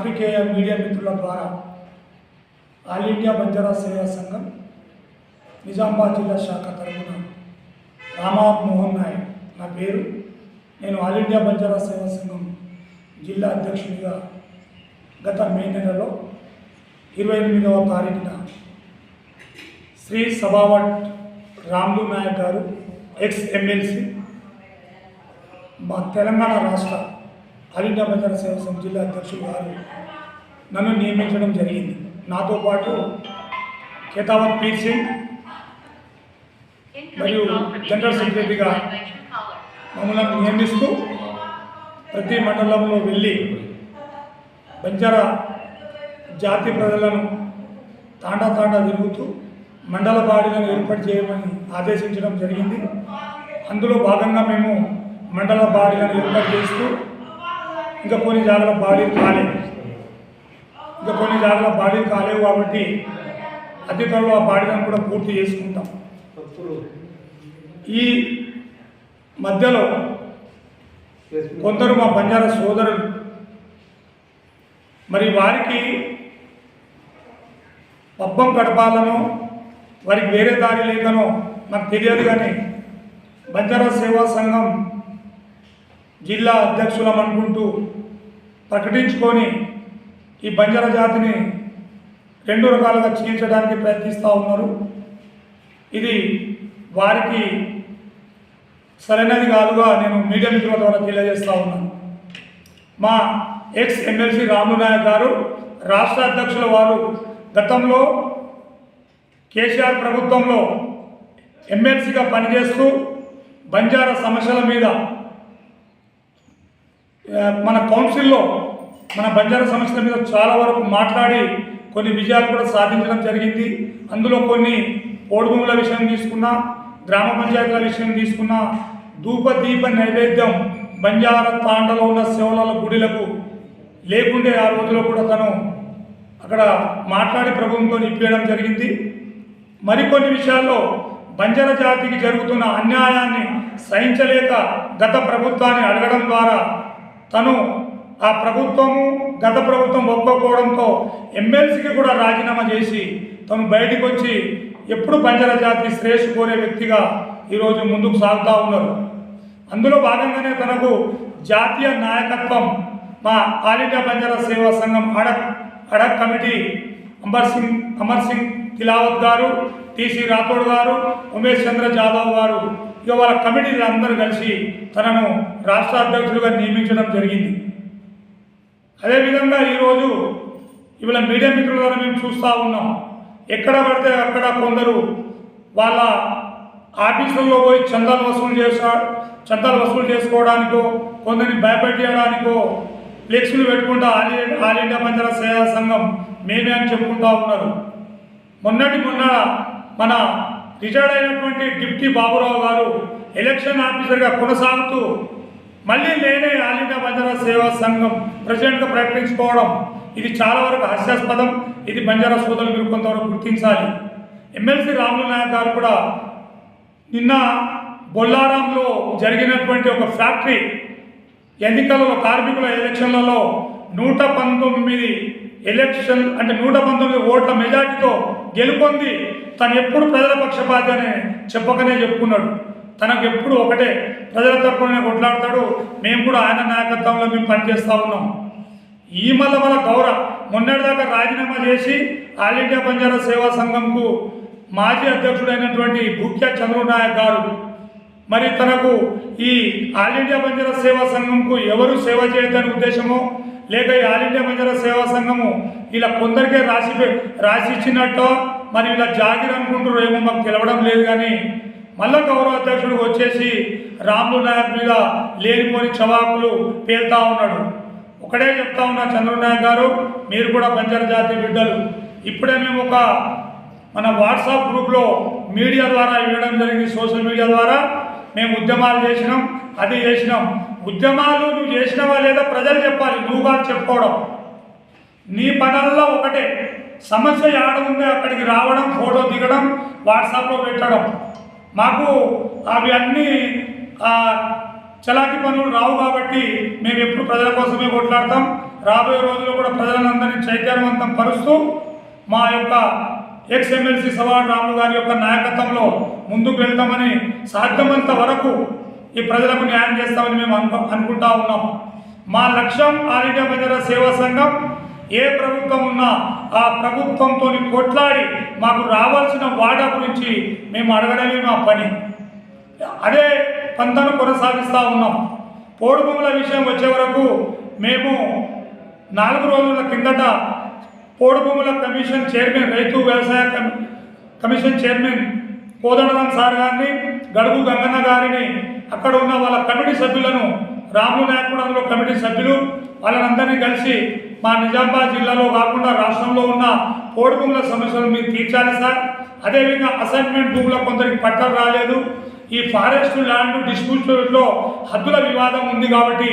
పాత్రికేయ మీడియా మిత్రుల ద్వారా ఆల్ ఇండియా బంజారా సేవా సంఘం నిజామాబాద్ జిల్లా శాఖ తరఫున రామావత్ మోహన్ నాయక్ నా పేరు. నేను ఆల్ ఇండియా బంజారా సేవా సంఘం జిల్లా అధ్యక్షుడిగా గత మే నెలలో 28వ తారీఖున శ్రీ సభావట్ రాములు నాయక్ గారు ఎక్స్ ఎమ్మెల్సీ మా తెలంగాణ రాష్ట్ర ఆల్ ఇండియా బంజారా సేవా సంఘం జిల్లా అధ్యక్షులు గారు నన్ను నియమించడం జరిగింది. నాతో పాటు కేతావత్ పీర్ సింగ్ మరియు జనరల్ సెక్రటరీగా మమ్మల్ని నియమిస్తూ ప్రతి మండలంలో వెళ్ళి బంజారా జాతి ప్రజలను తాండా తిరుగుతూ మండల బాడీలను ఏర్పాటు చేయమని ఆదేశించడం జరిగింది. అందులో భాగంగా మేము మండల బాడీలను ఏర్పాటు చేస్తూ ఇంకా కొన్ని జాగాల బాడీలు కాలేవు కాబట్టి అతి త్వరలో ఆ బాడీలను కూడా పూర్తి చేసుకుంటాం. ఈ మధ్యలో కొందరు మా బంజారా సోదరులు మరి వారికి పబ్బం గడపాలనో వారికి వేరే దారి లేకనో నాకు తెలియదు, కానీ బంజారా సేవా సంఘం జిల్లా అధ్యక్షులం అనుకుంటూ ప్రకటించుకొని ఈ బంజారా జాతిని 2 రకాలుగా చీల్చడానికి ప్రయత్నిస్తూ ఉన్నారు. ఇది వారికి సరైనది కాదుగా నేను మీడియా మిత్రుల ద్వారా తెలియజేస్తూ ఉన్నాను. మా ఎక్స్ ఎమ్మెల్సీ రాములు నాయక్ గారు రాష్ట్ర అధ్యక్షుల వారు గతంలో కేసీఆర్ ప్రభుత్వంలో ఎమ్మెల్సీగా పనిచేస్తూ బంజారా సమస్యల మీద మన కౌన్సిల్లో మన బంజారా సమస్యల మీద చాలా వరకు మాట్లాడి కొన్ని విజయాలు కూడా సాధించడం జరిగింది. అందులో కొన్ని ఓడుభూముల విషయం తీసుకున్నా, గ్రామ పంచాయతీల విషయం తీసుకున్నా, ధూపదీప నైవేద్యం బంజారా తాండలో ఉన్న శివలాల గుడిలకు లేకుండే ఆ రోజులో కూడా తను అక్కడ మాట్లాడి ప్రభుత్వంతో ఇప్పించడం జరిగింది. మరికొన్ని విషయాల్లో బంజారా జాతికి జరుగుతున్న అన్యాయాన్ని సహించలేక గత ప్రభుత్వాన్ని అడగడం ద్వారా తను ఆ గత ప్రభుత్వం ఒప్పుకోవడంతో ఎమ్మెల్సీకి కూడా రాజీనామా చేసి తను బయటికి వచ్చి ఎప్పుడు బంజారా జాతి శ్రేయస్సు కోరే వ్యక్తిగా ఈరోజు ముందుకు సాగుతూ ఉన్నారు. అందులో భాగంగానే తనకు జాతీయ నాయకత్వం మా ఆల్ ఇండియా బంజారా సేవా సంఘం అడక్ కమిటీ అమర్ సింగ్ తిలావత్ గారు, టీసీ రాథోడ్ గారు, ఉమేష్ చంద్ర జాదవ్ గారు ఇక వాళ్ళ కమిటీలు అందరూ కలిసి తనను రాష్ట్ర అధ్యక్షులుగా నియమించడం జరిగింది. అదేవిధంగా ఈరోజు ఇవాళ మీడియా మిత్రుల ద్వారా మేము చూస్తూ ఉన్నాం, ఎక్కడ పడితే అక్కడ కొందరు వాళ్ళ ఆఫీసుల్లో పోయి చందాలు వసూలు చేసుకోవడానికో, కొందరిని భయపెట్టడానికో ఫ్లెక్స్లు పెట్టుకుంటూ ఆల్ ఇండియా బంజారా సేవా సంఘం మేమే అని చెప్పుకుంటూ ఉన్నారు. మొన్న మన రిటైర్డ్ అయినటువంటి డిప్టీ బాబురావు గారు ఎలక్షన్ ఆఫీసర్గా కొనసాగుతూ మళ్ళీ నేనే ఆల్ ఇండియా బంజారా సేవా సంఘం ప్రెసిడెంట్గా ప్రకటించుకోవడం ఇది చాలా వరకు హాస్యాస్పదం. ఇది బంజారా సోదరులు మీరు కొంతవరకు గుర్తించాలి. ఎమ్మెల్సీ రాములు నాయక్ గారు కూడా నిన్న బొల్లారంలో జరిగినటువంటి ఒక ఫ్యాక్టరీ ఎన్నికలలో కార్మికుల ఎలక్షన్లలో 119 ఓట్ల మెజార్టీతో గెలుపొంది తను ఎప్పుడు ప్రజల పక్షపాతి అని చెప్పకనే చెప్పుకున్నాడు. తనకు ఎప్పుడు ఒకటే ప్రజల తరపున కొట్లాడతాడు. మేము కూడా ఆయన నాయకత్వంలో మేము పనిచేస్తూ ఉన్నాం. ఈ మళ్ళీ మొన్నటిదాకా రాజీనామా చేసి ఆల్ ఇండియా బంజారా సేవా సంఘంకు మాజీ అధ్యక్షుడైనటువంటి భూక్యా చంద్రు నాయక్ గారు మరి తనకు ఈ ఆల్ ఇండియా బంజారా సేవా సంఘంకు ఎవరు సేవ చేయొద్దనే ఉద్దేశమో లేక ఈ ఆల్ ఇండియా బంజారా సేవా సంఘము ఇలా కొందరికే రాసి ఇచ్చినట్టో మరి ఇలా జాగిర్ అనుకుంటారో ఏమో మాకు తెలవడం లేదు, కానీ మళ్ళా గౌరవ అధ్యక్షుడు వచ్చేసి రాములు నాయక్ మీద లేనిపోని చవాకులు పేలుతా ఉన్నాడు. ఒకటే చెప్తా ఉన్నా, చంద్రు నాయక్ గారు మీరు కూడా బంజారా జాతి బిడ్డలు. ఇప్పుడే మేము మన వాట్సాప్ గ్రూప్లో మీడియా ద్వారా ఇవ్వడం జరిగింది. సోషల్ మీడియా ద్వారా మేము ఉద్యమాలు చేసినాం, అది చేసినాం. ఉద్యమాలు నువ్వు చేసినవా లేదా ప్రజలు చెప్పాలి, నువ్వు కాదు చెప్పుకోవడం. నీ పనుల్లో ఒకటే, సమస్య ఆడ ఉంది అక్కడికి రావడం, ఫోటో దిగడం, వాట్సాప్లో పెట్టడం. మాకు అవి అన్నీ చలాకి పనులు రావు కాబట్టి మేము ఎప్పుడు ప్రజల కోసమే కొట్లాడతాం. రాబోయే రోజుల్లో కూడా ప్రజలందరినీ చైతన్యవంతం పరుస్తూ మా యొక్క ఎక్స్ఎమ్మెల్సీ సవాడ్ రాములు గారి యొక్క నాయకత్వంలో ముందుకు వెళ్తామని సాధ్యమంత వరకు ఈ ప్రజలకు న్యాయం చేస్తామని మేము అనుకుంటా ఉన్నాం. మా లక్ష్యం ఆల్ ఇండియా బంజారా సేవా సంఘం ఏ ప్రభుత్వం ఉన్నా ఆ ప్రభుత్వంతో కొట్లాడి మాకు రావాల్సిన వాటా గురించి మేము అడగడమే మా పని. అదే పంతను కొనసాగిస్తూ ఉన్నాం. పోడు భూముల విషయం వచ్చే వరకు మేము 4 రోజుల కిందట పోడు భూముల కమిషన్ చైర్మన్, రైతు వ్యవసాయ కమిషన్ చైర్మన్ కోదండరాం సార్ గారిని, గడుగు గంగన్న గారిని, అక్కడ ఉన్న వాళ్ళ కమిటీ సభ్యులను, రాములు నాయక్ కూడా అందులో కమిటీ సభ్యులు, వాళ్ళనందరినీ కలిసి మా నిజామాబాద్ జిల్లాలో కాకుండా రాష్ట్రంలో ఉన్న పోడు భూముల సమస్యలు మీరు తీర్చాలి సార్. అదేవిధంగా అసైన్మెంట్ భూముల కొందరికి పట్టాలు రాలేదు. ఈ ఫారెస్ట్ ల్యాండ్ డిస్ప్యూట్లో హద్దుల వివాదం ఉంది కాబట్టి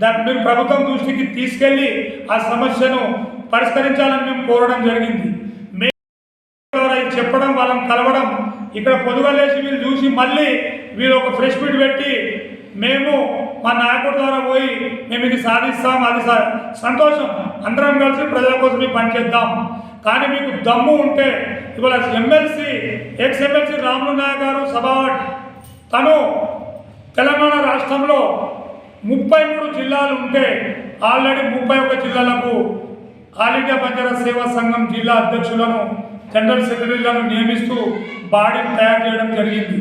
దాన్ని మీరు ప్రభుత్వం దృష్టికి తీసుకెళ్ళి ఆ సమస్యను పరిష్కరించాలని మేము కోరడం జరిగింది. మేము చెప్పడం, వాళ్ళని కలవడం, ఇక్కడ పొదుగలేసి వీళ్ళు చూసి మళ్ళీ వీళ్ళు ఒక ఫ్రెష్ మీట్ పెట్టి మేము మా నాయకుడి ద్వారా పోయి మేము ఇది సాధిస్తాం, అది సంతోషం, అందరం కలిసి ప్రజల కోసం పనిచేద్దాం. కానీ మీకు దమ్ము ఉంటే ఇవాళ ఎక్స్ఎమ్మెల్సీ రాములు నాయక్ గారు సభావట్ తను తెలంగాణ రాష్ట్రంలో 33 జిల్లాలు ఉంటే ఆల్రెడీ 31 జిల్లాలకు ఆల్ ఇండియా బంజారా సేవా సంఘం జిల్లా అధ్యక్షులను, జనరల్ సెక్రటరీలను నియమిస్తూ బాడీని తయారు చేయడం జరిగింది.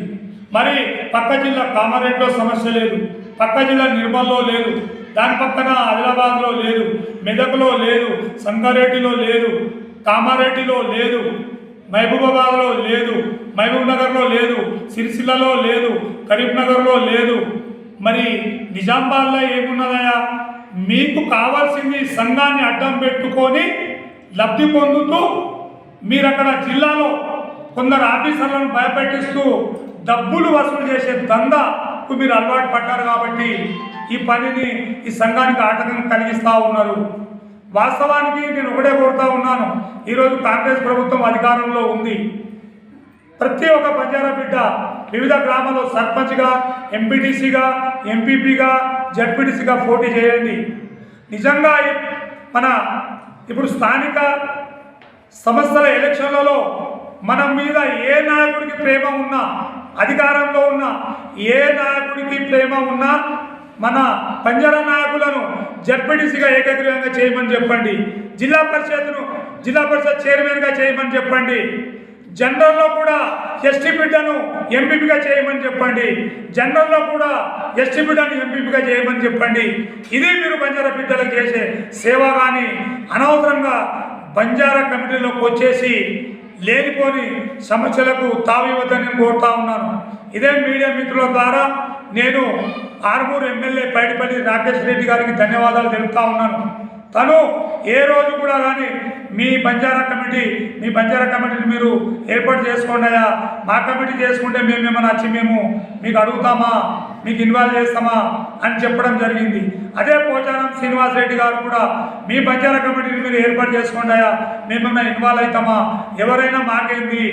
మరి పక్క జిల్లా కామారెడ్డిలో సమస్య లేదు, పక్క జిల్లా నిర్మల్లో లేదు, దాని పక్కన ఆదిలాబాద్లో లేదు, మెదక్లో లేదు, సంగారెడ్డిలో లేదు, కామారెడ్డిలో లేదు, మహబూబాబాద్లో లేదు, మహబూబ్ నగర్లో లేదు, సిరిసిల్లలో లేదు, కరీంనగర్లో లేదు. మరి నిజామాబాద్లో ఏమున్నదయా? మీకు కావాల్సింది సంఘాన్ని అడ్డం పెట్టుకొని లబ్ధి పొందుతూ మీరు అక్కడ జిల్లాలో కొందరు ఆఫీసర్లను భయపెట్టిస్తూ డబ్బులు వసూలు చేసే దందాకు మీరు అలవాటు పడ్డారు కాబట్టి ఈ పనిని ఈ సంఘానికి ఆటంకం కలిగిస్తూ ఉన్నారు. వాస్తవానికి నేను ఒకటే కోరుతా ఉన్నాను, ఈరోజు కాంగ్రెస్ ప్రభుత్వం అధికారంలో ఉంది. ప్రతి ఒక్క బంజారా బిడ్డ వివిధ గ్రామాల్లో సర్పంచ్గా, ఎంపీటీసీగా, ఎంపీపీగా, జడ్పీటీసీగా పోటీ చేయండి. నిజంగా మన ఇప్పుడు స్థానిక సంస్థల ఎలక్షన్లలో మన మీద ఏ నాయకుడికి ప్రేమ ఉన్నా, అధికారంలో ఉన్న ఏ నాయకుడికి ప్రేమ ఉన్నా మన బంజారా నాయకులను జడ్పీటీసీగా ఏకగ్రీవంగా చేయమని చెప్పండి, జిల్లా పరిషత్ చైర్మన్గా చేయమని చెప్పండి, జనరల్లో కూడా ఎస్టీ బిడ్డను ఎంపీపీగా చేయమని చెప్పండి, జనరల్లో కూడా ఎస్టీ బిడ్డను ఎంపీపీగా చేయమని చెప్పండి. ఇది మీరు బంజారా బిడ్డలకు చేసే సేవ. కానీ అనవసరంగా బంజారా కమిటీలోకి వచ్చేసి లేనిపోని సమస్యలకు తావివద్దని కోరుతా ఉన్నాను. ఇదే మీడియా మిత్రుల ద్వారా నేను ఆర్మూరు ఎమ్మెల్యే పైడిపల్లి రాకేష్ రెడ్డి గారికి ధన్యవాదాలు తెలుపుతా ఉన్నాను. తను ఏ రోజు కూడా కానీ మీ బంజారా కమిటీని మీరు ఏర్పాటు చేసుకోండియా, మా కమిటీ చేసుకుంటే మేము ఏమైనా వచ్చి మేము మీకు అడుగుతామా, మీకు ఇన్వాల్వ్ చేస్తామా అని చెప్పడం జరిగింది. అదే పోచారం శ్రీనివాస్ రెడ్డి గారు కూడా మీ బంజారా కమిటీని మీరు ఏర్పాటు చేసుకోండియా, మేమేమైనా ఇన్వాల్వ్ అవుతామా, ఎవరైనా మాకేంది,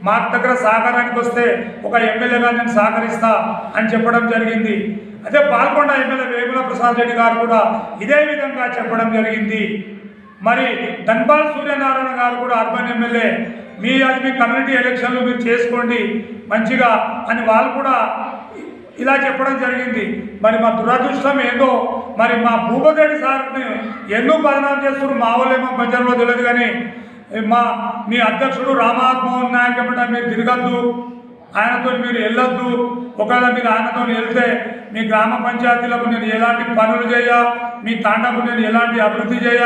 మా దగ్గర సహకారానికి వస్తే ఒక ఎమ్మెల్యేగా నేను సహకరిస్తా అని చెప్పడం జరిగింది. అదే పాల్గొండ ఎమ్మెల్యే వేముల ప్రసాద్ రెడ్డి గారు కూడా ఇదే విధంగా చెప్పడం జరిగింది. మరి ధన్పాల్ సూర్యనారాయణ గారు కూడా అర్బన్ ఎమ్మెల్యే, మీ కమ్యూనిటీ ఎలక్షన్లు మీరు చేసుకోండి మంచిగా అని వాళ్ళు కూడా ఇలా చెప్పడం జరిగింది. మరి మా దురదృష్టం ఏందో, మరి మా భూపతిరెడ్డి సార్ని ఎందుకు బదనాం చేస్తున్నారు, మా వాళ్ళేమో బంజారాలో తెలియదు, కానీ మీ అధ్యక్షుడు రామనాథ్ నాయక్ ఏమంటే మీరు తిరగద్దు, ఆయనతో మీరు వెళ్ళొద్దు, ఒకవేళ మీరు ఆయనతో వెళ్తే మీ గ్రామ పంచాయతీలకు నేను ఎలాంటి పనులు చేయ, మీ తాండకు నేను ఎలాంటి అభివృద్ధి చేయ,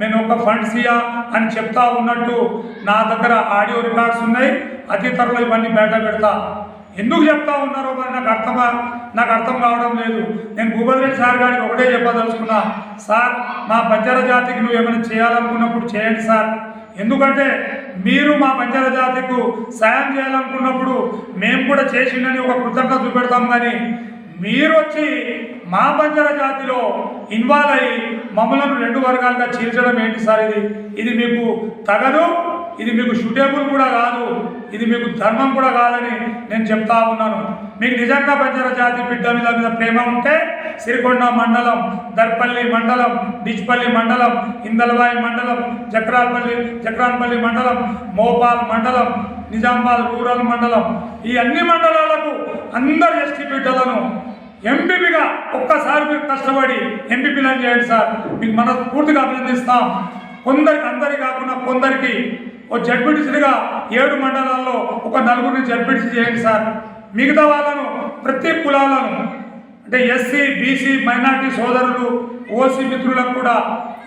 నేను ఒక ఫండ్స్ ఇయ్యా అని చెప్తా ఉన్నట్టు నా దగ్గర ఆడియో రికార్డ్స్ ఉన్నాయి. అతి త్వరలో ఇవన్నీ బయట పెడతా. ఎందుకు చెప్తా ఉన్నారో మరి నాకు అర్థం కావడం లేదు. నేను భూపతిరెడ్డి సార్ గారికి ఒకటే చెప్పదలుచుకున్నా, సార్ మా బంజారా జాతికి నువ్వు ఏమైనా చేయాలనుకున్నప్పుడు చేయండి సార్. ఎందుకంటే మీరు మా బంజారా జాతికు సాయం చేయాలనుకున్నప్పుడు మేము కూడా చేసిందని ఒక కృతజ్ఞత చూపెడతాం. కానీ మీరు వచ్చి మా బంజారా జాతిలో ఇన్వాల్వ్ అయ్యి మమ్మల్ని 2 వర్గాలుగా చీల్చడం ఏంటి సార్? ఇది మీకు తగదు, ఇది మీకు సూటేబుల్ కూడా కాదు, ఇది మీకు ధర్మం కూడా కాదని నేను చెప్తా ఉన్నాను. మీకు నిజంగా బంజారా జాతి బిడ్డ మీద ప్రేమ ఉంటే సిరికొండ మండలం, దర్పల్లి మండలం, డిచ్పల్లి మండలం, ఇందలవాయి మండలం, జక్రాన్పల్లి మండలం, మోపాల్ మండలం, నిజామాబాద్ రూరల్ మండలం, ఈ అన్ని మండలాలకు అందరు ఎస్టీ బిడ్డలను ఎంపీపీగా ఒక్కసారి మీరు కష్టపడి ఎంపీపీలను చేయండి సార్. మీకు మనస్ఫూర్తిగా అభినందిస్తాం. కొందరికి, అందరి కాకుండా కొందరికి ఓ జడ్పీటీసీగా 7 మండలాల్లో ఒక 4 జడ్పీటీసీ చేయండి సార్. మిగతా వాళ్ళను ప్రతి కులాలను అంటే ఎస్సీ, బీసీ, మైనార్టీ సోదరులు, ఓసీ మిత్రులకు కూడా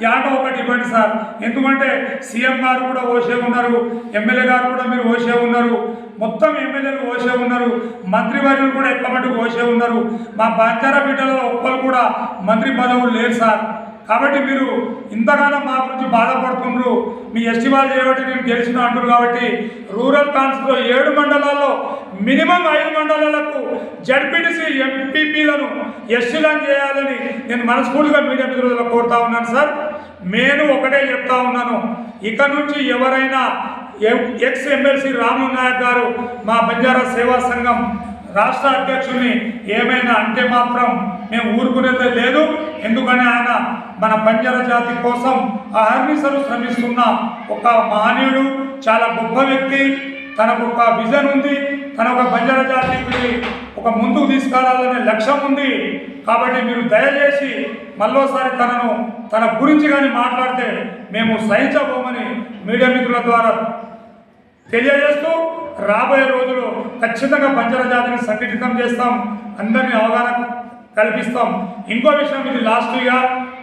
యాటో ఒకటి ఇవ్వండి సార్. ఎందుకంటే సీఎం గారు కూడా ఓసే ఉన్నారు, ఎమ్మెల్యే గారు కూడా మీరు ఓసే ఉన్నారు, మొత్తం ఎమ్మెల్యేలు ఓసే ఉన్నారు, మంత్రివర్యులు కూడా ఎక్కువ మటుకు ఓసే ఉన్నారు. మా బంజారా బిడ్డలలో ఒక్కరు కూడా మంత్రి పదవులు లేరు సార్. కాబట్టి మీరు ఇంతకాలం మా గురించి బాధపడుతున్నారు. మీ ఎస్టీ వాళ్ళు చేయబట్టి నేను గెలిచిన అంటారు. కాబట్టి రూరల్ కాన్స్టిట్యూన్సీలో 7 మండలాల్లో మినిమం 5 మండలాలకు జడ్పీటీసీ ఎంపీపీలను ఎస్టీలను చేయాలని నేను మనస్ఫూర్తిగా మీడియా మిత్రులకు కోరుతా ఉన్నాను సార్. నేను ఒకటే చెప్తా ఉన్నాను, ఇక నుంచి ఎవరైనా ఎక్స్ ఎమ్మెల్సీ రాము నాయక్ గారు మా బంజారా సేవా సంఘం రాష్ట్ర అధ్యక్షుడిని ఏమైనా అంటే మాత్రం మేము ఊరుకునేదే లేదు. ఎందుకని ఆయన మన బంజారా జాతి కోసం అహర్నిశలు శ్రమిస్తున్న ఒక మహనీయుడు, చాలా గొప్ప వ్యక్తి. తనకు ఒక విజన్ ఉంది, తన ఒక బంజారా జాతికి ఒక ముందుకు తీసుకెళ్లాలనే లక్ష్యం ఉంది. కాబట్టి మీరు దయచేసి మళ్ళోసారి తన గురించి కానీ మాట్లాడితే మేము సహించబోమని మీడియా మిత్రుల ద్వారా తెలియజేస్తూ, రాబోయే రోజుల్లో ఖచ్చితంగా బంజారా జాతిని సంఘటితం చేస్తాం, అందరినీ అవగాహన కల్పిస్తాం. ఇంకో విషయం, ఇది లాస్ట్గా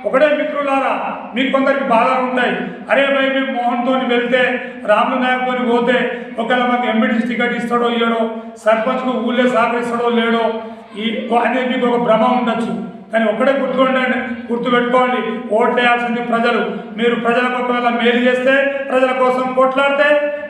ఒకటే మిత్రులారా, మీకు కొందరికి బాధలు ఉంటాయి. అరే భయ్ మేము మోహన్తో వెళ్తే, రాములు నాయక్తో పోతే ఒకవేళ మాకు ఎంపీటీసీ టికెట్ ఇస్తాడో ఇయ్యడో, సర్పంచ్కు ఊళ్ళో సహకరిస్తాడో లేడో అనేది మీకు ఒక భ్రమ ఉండొచ్చు. కానీ ఒక్కడే గుర్తుపెట్టుకోండి, ఓట్లు వేయాల్సింది ప్రజలు. మీరు ప్రజలకు ఒకవేళ మేలు చేస్తే, ప్రజల కోసం కొట్లాడితే,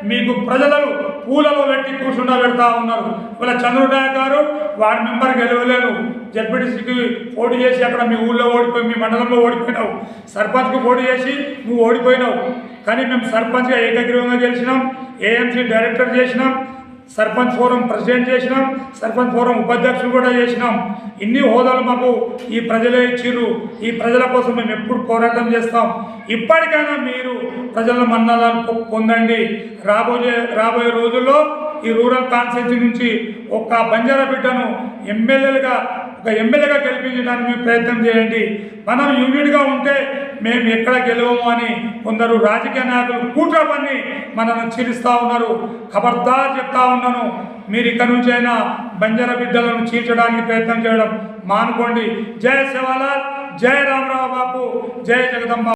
మీకు ప్రజలను పూలలో పెట్టి కూర్చుండబెడతా ఉన్నారు. ఇవాళ చంద్రబాబు నాయుడు గారు వార్డు మెంబర్ గెలవలేరు, జడ్పీటీసీకి పోటీ చేసి అక్కడ మీ ఊళ్ళో ఓడిపోయి, మీ మండలంలో ఓడిపోయినావు, సర్పంచ్కు పోటీ చేసి నువ్వు ఓడిపోయినావు. కానీ మేము సర్పంచ్గా ఏకగ్రీవంగా గెలిచినాం, ఏఎంసీ డైరెక్టర్ చేసినాం, సర్పంచ్ ఫోరం ప్రెసిడెంట్ చేసినాం, సర్పంచ్ ఫోరం ఉపాధ్యక్షులు కూడా చేసినాం. ఇన్ని హోదాలు మాకు ఈ ప్రజలే ఇచ్చిర్రు. ఈ ప్రజల కోసం మేము ఎప్పుడు పోరాటం చేస్తాం. ఇప్పటికైనా మీరు ప్రజల మన్నలను పొందండి. రాబోయే రోజుల్లో ఈ రూరల్ కాన్స్టిట్యూన్సీ నుంచి ఒక బంజారా బిడ్డను ఎమ్మెల్యేగా గెలిపించడానికి మీరు ప్రయత్నం చేయండి. మనం యూనిట్గా ఉంటే మేము ఎక్కడ గెలవము అని కొందరు రాజకీయ నాయకులు కూట్ర పని మనల్ని చీలుస్తూ ఉన్నారు. ఖబర్దార్ చెప్తా ఉన్నాను, మీరు ఇక్కడ నుంచి అయినా బంజారా బిడ్డలను చీల్చడానికి ప్రయత్నం చేయడం మానుకోండి. జై సేవాలాల్, జై రామరావు బాపు, జై జగదంబ.